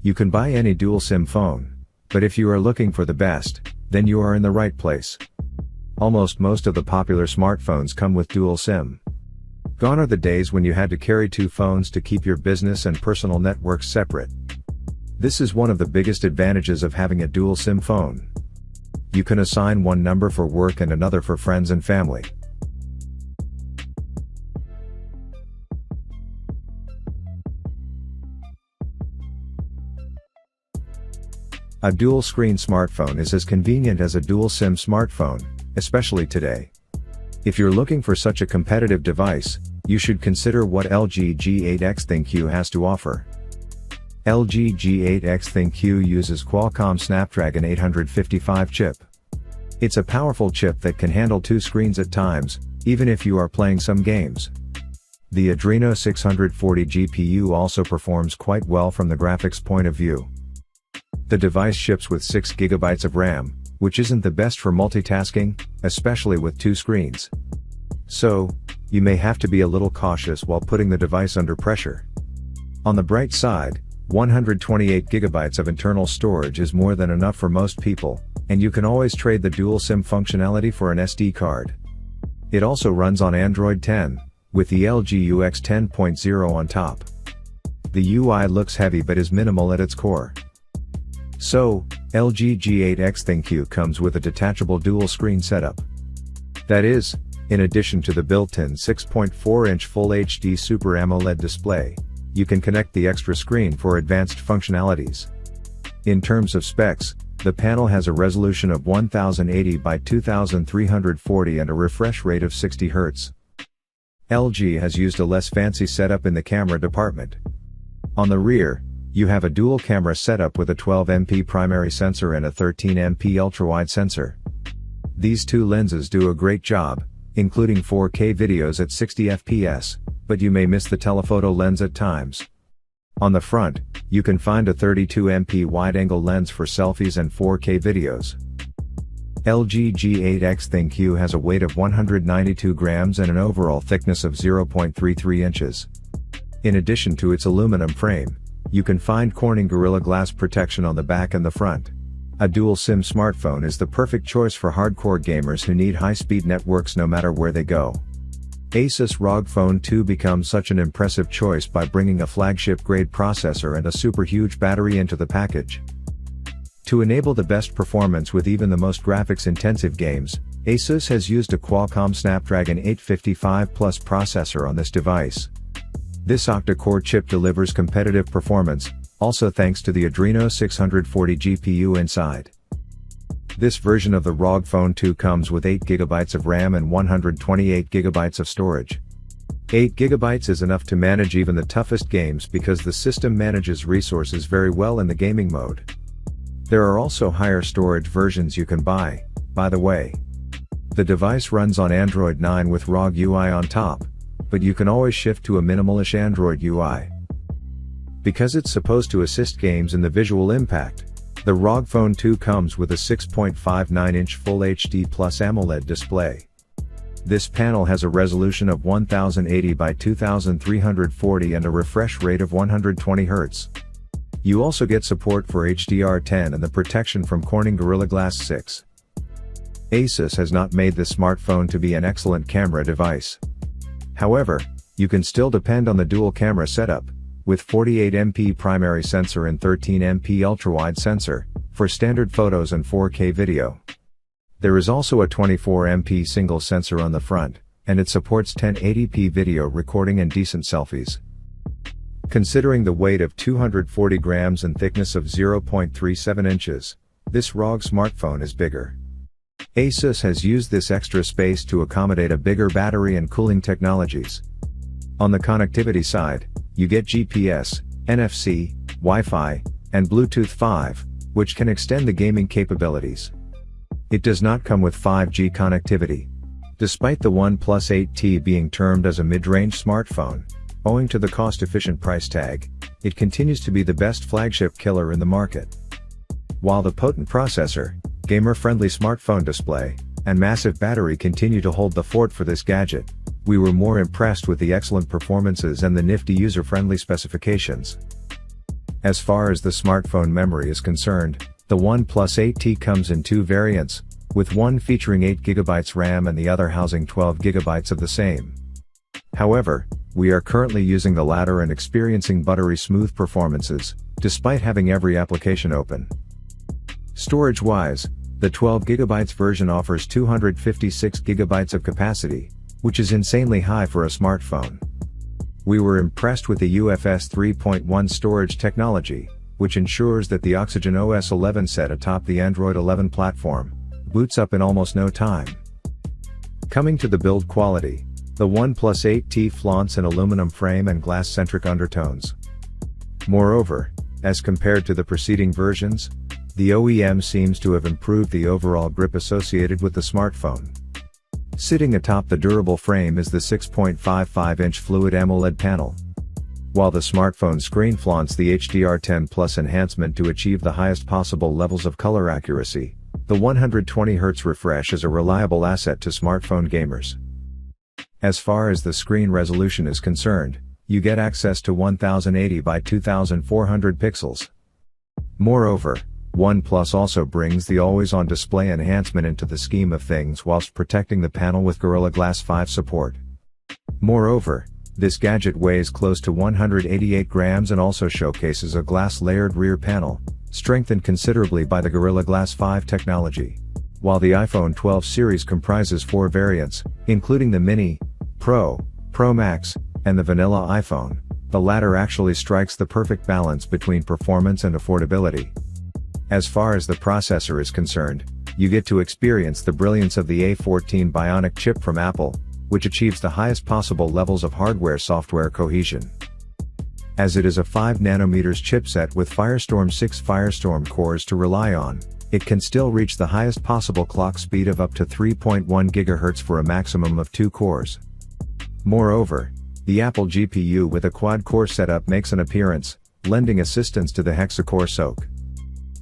You can buy any dual SIM phone, but if you are looking for the best, then you are in the right place. Almost most of the popular smartphones come with dual SIM. Gone are the days when you had to carry two phones to keep your business and personal networks separate. This is one of the biggest advantages of having a dual SIM phone. You can assign one number for work and another for friends and family. A dual-screen smartphone is as convenient as a dual-SIM smartphone, especially today. If you're looking for such a competitive device, you should consider what LG G8X ThinQ has to offer. LG G8X ThinQ uses Qualcomm Snapdragon 855 chip. It's a powerful chip that can handle two screens at times, even if you are playing some games. The Adreno 640 GPU also performs quite well from the graphics point of view. The device ships with 6 GB of RAM, which isn't the best for multitasking, especially with two screens. So, you may have to be a little cautious while putting the device under pressure. On the bright side, 128 GB of internal storage is more than enough for most people, and you can always trade the dual SIM functionality for an SD card. It also runs on Android 10, with the LG UX 10.0 on top. The UI looks heavy but is minimal at its core. So, LG G8X ThinQ comes with a detachable dual-screen setup. That is, in addition to the built-in 6.4-inch Full HD Super AMOLED display, you can connect the extra screen for advanced functionalities. In terms of specs, the panel has a resolution of 1080 by 2340 and a refresh rate of 60 Hz. LG has used a less fancy setup in the camera department. On the rear, you have a dual camera setup with a 12MP primary sensor and a 13MP ultrawide sensor. These two lenses do a great job, including 4K videos at 60 fps, but you may miss the telephoto lens at times. On the front, you can find a 32MP wide-angle lens for selfies and 4K videos. LG G8X ThinQ has a weight of 192 grams and an overall thickness of 0.33 inches. In addition to its aluminum frame, you can find Corning Gorilla Glass protection on the back and the front. A dual SIM smartphone is the perfect choice for hardcore gamers who need high-speed networks no matter where they go. Asus ROG Phone 2 becomes such an impressive choice by bringing a flagship-grade processor and a super huge battery into the package. To enable the best performance with even the most graphics-intensive games, Asus has used a Qualcomm Snapdragon 855 Plus processor on this device. This octa-core chip delivers competitive performance, also thanks to the Adreno 640 GPU inside. This version of the ROG Phone 2 comes with 8 GB of RAM and 128 GB of storage. 8 GB is enough to manage even the toughest games because the system manages resources very well in the gaming mode. There are also higher storage versions you can buy, by the way. The device runs on Android 9 with ROG UI on top, but you can always shift to a minimalish Android UI. Because it's supposed to assist games in the visual impact, the ROG Phone 2 comes with a 6.59-inch Full HD Plus AMOLED display. This panel has a resolution of 1080 by 2340 and a refresh rate of 120 Hz. You also get support for HDR10 and the protection from Corning Gorilla Glass 6. Asus has not made this smartphone to be an excellent camera device. However, you can still depend on the dual camera setup, with 48MP primary sensor and 13MP ultrawide sensor, for standard photos and 4K video. There is also a 24MP single sensor on the front, and it supports 1080p video recording and decent selfies. Considering the weight of 240 grams and thickness of 0.37 inches, this ROG smartphone is bigger. Asus has used this extra space to accommodate a bigger battery and cooling technologies. On the connectivity side, you get GPS, NFC, Wi-Fi, and Bluetooth 5, which can extend the gaming capabilities. It does not come with 5G connectivity. Despite the OnePlus 8T being termed as a mid-range smartphone, owing to the cost-efficient price tag, it continues to be the best flagship killer in the market. While the potent processor, gamer-friendly smartphone display, and massive battery continue to hold the fort for this gadget, we were more impressed with the excellent performances and the nifty user-friendly specifications. As far as the smartphone memory is concerned, the OnePlus 8T comes in two variants, with one featuring 8GB RAM and the other housing 12GB of the same. However, we are currently using the latter and experiencing buttery smooth performances, despite having every application open. Storage-wise, the 12GB version offers 256GB of capacity, which is insanely high for a smartphone. We were impressed with the UFS 3.1 storage technology, which ensures that the Oxygen OS 11 set atop the Android 11 platform boots up in almost no time. Coming to the build quality, the OnePlus 8T flaunts an aluminum frame and glass-centric undertones. Moreover, as compared to the preceding versions, the OEM seems to have improved the overall grip associated with the smartphone. Sitting atop the durable frame is the 6.55-inch Fluid AMOLED panel. While the smartphone screen flaunts the HDR10 Plus enhancement to achieve the highest possible levels of color accuracy, the 120Hz refresh is a reliable asset to smartphone gamers. As far as the screen resolution is concerned, you get access to 1080 by 2400 pixels. Moreover, OnePlus also brings the always-on display enhancement into the scheme of things whilst protecting the panel with Gorilla Glass 5 support. Moreover, this gadget weighs close to 188 grams and also showcases a glass-layered rear panel, strengthened considerably by the Gorilla Glass 5 technology. While the iPhone 12 series comprises 4 variants, including the Mini, Pro, Pro Max, and the vanilla iPhone, the latter actually strikes the perfect balance between performance and affordability. As far as the processor is concerned, you get to experience the brilliance of the A14 Bionic chip from Apple, which achieves the highest possible levels of hardware-software cohesion. As it is a 5nm chipset with Firestorm 6 Firestorm cores to rely on, it can still reach the highest possible clock speed of up to 3.1 GHz for a maximum of 2 cores. Moreover, the Apple GPU with a quad-core setup makes an appearance, lending assistance to the hexa-core SoC.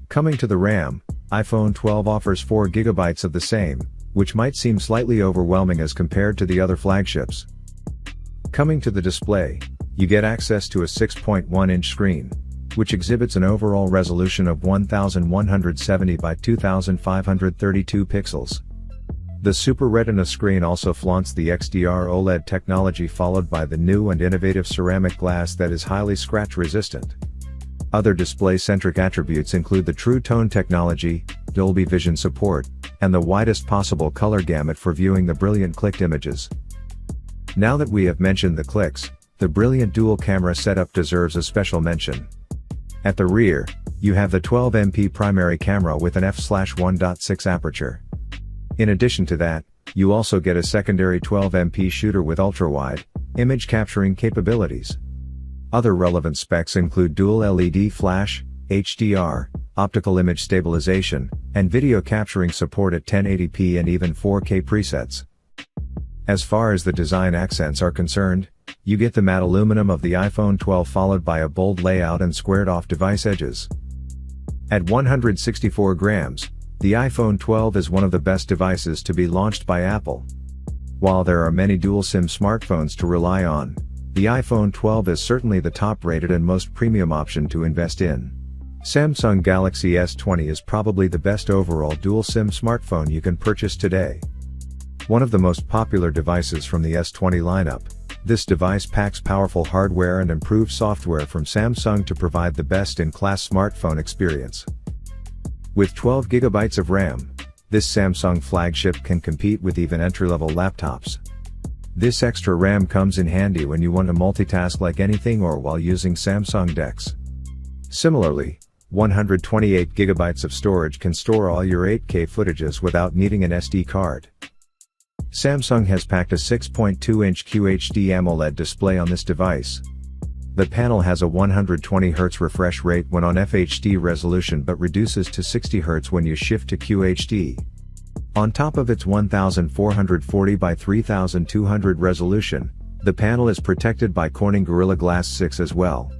Coming to the RAM, iPhone 12 offers 4GB of the same, which might seem slightly overwhelming as compared to the other flagships. Coming to the display, you get access to a 6.1-inch screen, which exhibits an overall resolution of 1170 by 2532 pixels. The Super Retina screen also flaunts the XDR OLED technology, followed by the new and innovative ceramic glass that is highly scratch-resistant. Other display-centric attributes include the True Tone technology, Dolby Vision support, and the widest possible color gamut for viewing the brilliant clicked images. Now that we have mentioned the clicks, the brilliant dual camera setup deserves a special mention. At the rear, you have the 12MP primary camera with an f/1.6 aperture. In addition to that, you also get a secondary 12MP shooter with ultra-wide image capturing capabilities. Other relevant specs include dual LED flash, HDR, optical image stabilization, and video capturing support at 1080p and even 4K presets. As far as the design accents are concerned, you get the matte aluminum of the iPhone 12 followed by a bold layout and squared-off device edges. At 164 grams, the iPhone 12 is one of the best devices to be launched by Apple. While there are many dual SIM smartphones to rely on, the iPhone 12 is certainly the top-rated and most premium option to invest in. Samsung Galaxy S20 is probably the best overall dual SIM smartphone you can purchase today. One of the most popular devices from the S20 lineup, this device packs powerful hardware and improved software from Samsung to provide the best-in-class smartphone experience. With 12GB of RAM, this Samsung flagship can compete with even entry-level laptops. This extra RAM comes in handy when you want to multitask like anything or while using Samsung DeX. Similarly, 128GB of storage can store all your 8K footages without needing an SD card. Samsung has packed a 6.2-inch QHD AMOLED display on this device. The panel has a 120Hz refresh rate when on FHD resolution but reduces to 60Hz when you shift to QHD. On top of its 1440 by 3200 resolution, the panel is protected by Corning Gorilla Glass 6 as well.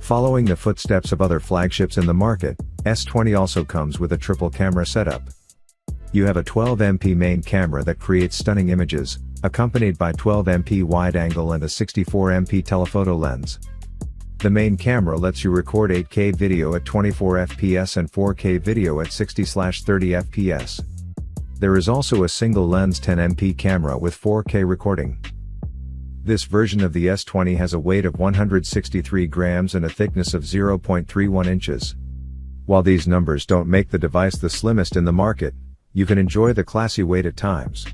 Following the footsteps of other flagships in the market, S20 also comes with a triple camera setup. You have a 12MP main camera that creates stunning images, accompanied by 12MP wide angle and a 64MP telephoto lens. The main camera lets you record 8K video at 24 fps and 4K video at 60/30 fps. There is also a single lens 10MP camera with 4K recording. This version of the S20 has a weight of 163 grams and a thickness of 0.31 inches. While these numbers don't make the device the slimmest in the market, you can enjoy the classy weight at times.